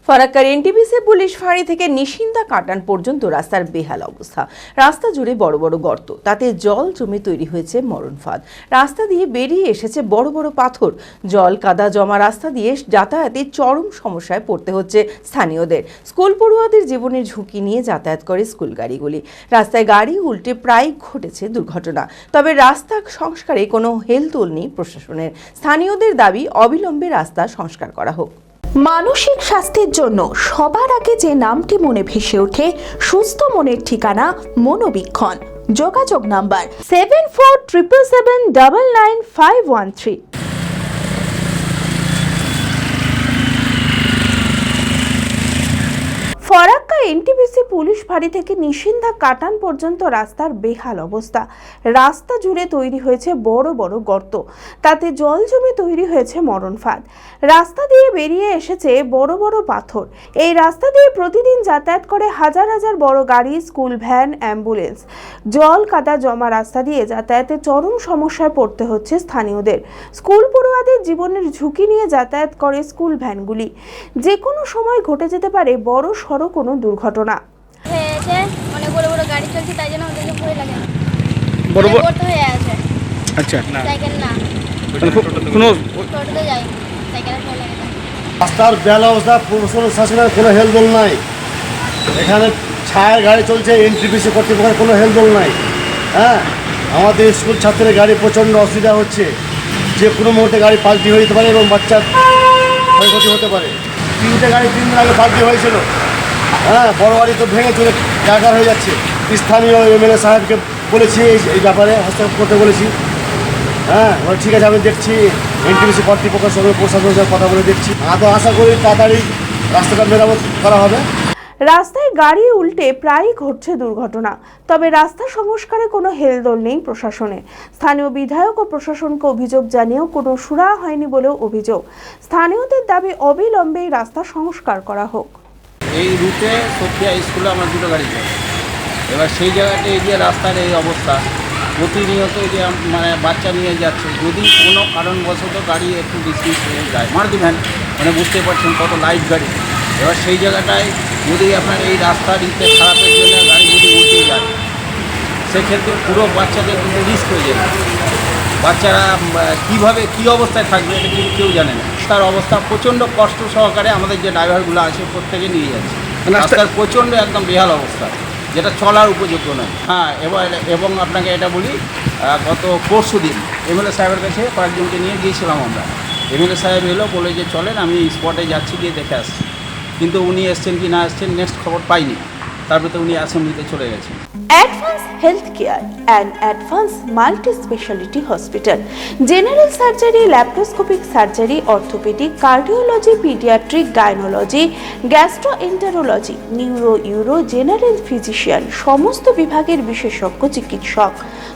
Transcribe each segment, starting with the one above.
ফরাক্কার NTPC police ফাঁড়ি থেকে নিশিন্দা কাটান পর্যন্ত রাস্তার বেহাল অবস্থা। রাস্তা জুড়ে বড় বড় গর্ত, তাতে জল জমে তৈরি হয়েছে মরণ ফাঁদ। রাস্তা দিয়ে বেরিয়ে এসেছে বড় বড় পাথর। জল কাদা জমা রাস্তা দিয়ে যাতায়াতে চরম সমস্যায় পড়তে হচ্ছে স্থানীয়দের। স্কুল পড়ুয়াদের জীবনের ঝুঁকি নিয়ে যাতায়াত করে স্কুল গাড়িগুলি। রাস্তায় গাড়ি উল্টে প্রায় ঘটেছে দুর্ঘটনা। তবে রাস্তা সংস্কারে কোনো হেলদোল নেই প্রশাসনের। স্থানীয়দের দাবি অবিলম্বে রাস্তা সংস্কার করা হোক। মানসিক স্বাস্থ্যের জন্য সবার আগে যে নামটি মনে ভেসে ওঠে, সুস্থ মনের ঠিকানা মনোবীক্ষণ। যোগাযোগ নাম্বার 7477799513। ফরাক্কা এনটিপিসি পুলিশ ফাঁড়ি থেকে নিশিন্দা কাটান পর্যন্ত রাস্তার বেহাল অবস্থা। রাস্তা জুড়ে তৈরি হয়েছে বড় বড় গর্ত, তাতে জল জমে তৈরি হয়েছে মরণ ফাঁদ। রাস্তা দিয়ে বেরিয়ে এসেছে বড় বড় পাথর। এই রাস্তা দিয়ে প্রতিদিন যাতায়াত করে হাজার হাজার বড় গাড়ি, স্কুল ভ্যান, অ্যাম্বুলেন্স। জল কাদা জমা রাস্তা দিয়ে যাতায়াতে চরম সমস্যায় পড়তে হচ্ছে স্থানীয়দের। স্কুল পড়ুয়াদের জীবনের ঝুঁকি নিয়ে যাতায়াত করে স্কুল ভ্যানগুলি। যে কোনো সময় ঘটে যেতে পারে বড় সড়ো কোনো দুর্ঘটনা। অনেক বড় বড় গাড়ি চলছে, তাই জন্য আমাদের ভয় লাগে। বড় বড় হয়ে আছে। আচ্ছা, সাইকেল না, কোনো টোটোতে যাই, সাইকেলে ভয় লাগে। রাস্তার বেহাল অবস্থা, প্রশাসনের কোনো হেলদোল নাই। এখানে ছায়ের গাড়ি চলছে, এনটিপিসি কর্তৃপক্ষের কোনো হেলদোল নাই। হ্যাঁ, আমাদের স্কুল ছাত্রের গাড়ি প্রচণ্ড অসুবিধা হচ্ছে। যে কোনো মুহূর্তে গাড়ি পাল্টি হয়ে যেতে পারে এবং বাচ্চার ক্ষয়ক্ষতি হতে পারে। 3টে গাড়ি 3 দিন আগে পাল্টি হয়েছিল। হ্যাঁ, বড় গাড়ি তো ভেঙে চলে জায়গা হয়ে যাচ্ছে। স্থানীয় এমএলএ সাহেবকে বলেছি এই ব্যাপারে হস্তক্ষেপ করতে বলেছি। হ্যাঁ, ঠিক আছে, আমি দেখছি এনটিপিসি কর্তৃপক্ষের সঙ্গে প্রশাসনের সাথে কথা বলে দেখছি। তো আশা করি তাড়াতাড়ি রাস্তাটা মেরামত করা হবে। রাস্তায় গাড়ি উল্টে প্রায়ই ঘটছে দুর্ঘটনা। তবে রাস্তা সংস্কারে কোনো হেলদোল নেই প্রশাসনের। স্থানীয় বিধায়ক ও প্রশাসনকে অভিযোগ জানিয়েও কোনো সুরাহা হয়নি বলেও অভিযোগ। স্থানীয়দের দাবি অবিলম্বে এই রাস্তা সংস্কার করা হোক। এই রুটে সোফিয়া স্কুলে আমার 2টো গাড়ি যায়। এবার সেই জায়গাতে এই যে রাস্তার এই অবস্থা, প্রতিনিয়ত এই যে মানে বাচ্চা নিয়ে যাচ্ছে, যদি কোনো কারণবশত গাড়ি একটু ডিসমিস হয়ে যায়, মারুতি ভ্যান, মানে বুঝতে পারছেন কত লাইট গাড়ি। এবার সেই জায়গাটায় যদি আপনার এই রাস্তার খারাপের জন্য গাড়ি যদি উল্টে যায়, সেক্ষেত্রে পুরো বাচ্চাদের কিন্তু রিস্ক হয়ে যাবে। বাচ্চারা কীভাবে কী অবস্থায় থাকবে এটা কিন্তু কেউ জানে না। তার অবস্থা প্রচণ্ড কষ্ট সহকারে আমাদের যে ড্রাইভারগুলো আছে প্রত্যেকে নিয়ে যাচ্ছে। রাস্তার প্রচণ্ড একদম বেহাল অবস্থা, যেটা চলার উপযোগ্য নয়। হ্যাঁ, এবং আপনাকে এটা বলি, গত পরশুদিন এমএলএ সাহেবের কাছে কয়েকজনকে নিয়ে গিয়েছিলাম আমরা। এমএলএ সাহেব এলো, বলে যে চলেন, আমি স্পটে যাচ্ছি, গিয়ে দেখে আসছি। কিন্তু উনি এসছেন কি না এসছেন নেক্সট খবর পাইনি। তারপরে তো উনি অ্যাসেম্বলিতে চলে গেছেন। Advance health care and advance multi speciality hospital, general surgery, laparoscopic surgery, orthopaedic, cardiology, paediatric, গাইনোলজি, gastroenterology, neuro, euro, general physician, সমস্ত বিভাগের বিশেষজ্ঞ চিকিৎসক।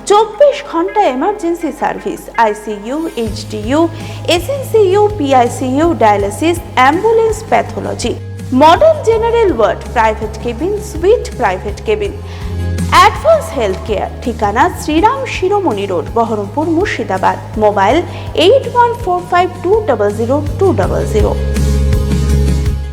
24 ঘন্টা emergency service, ICU, HDU, SNCU, PICU, dialysis, ambulance, pathology, modern general ward, private cabin, sweet private cabin. Advance health care, ঠিকানা শ্রীরাম শিরোমণি road, Baharampur, Murshidabad. Mobile 8145200200।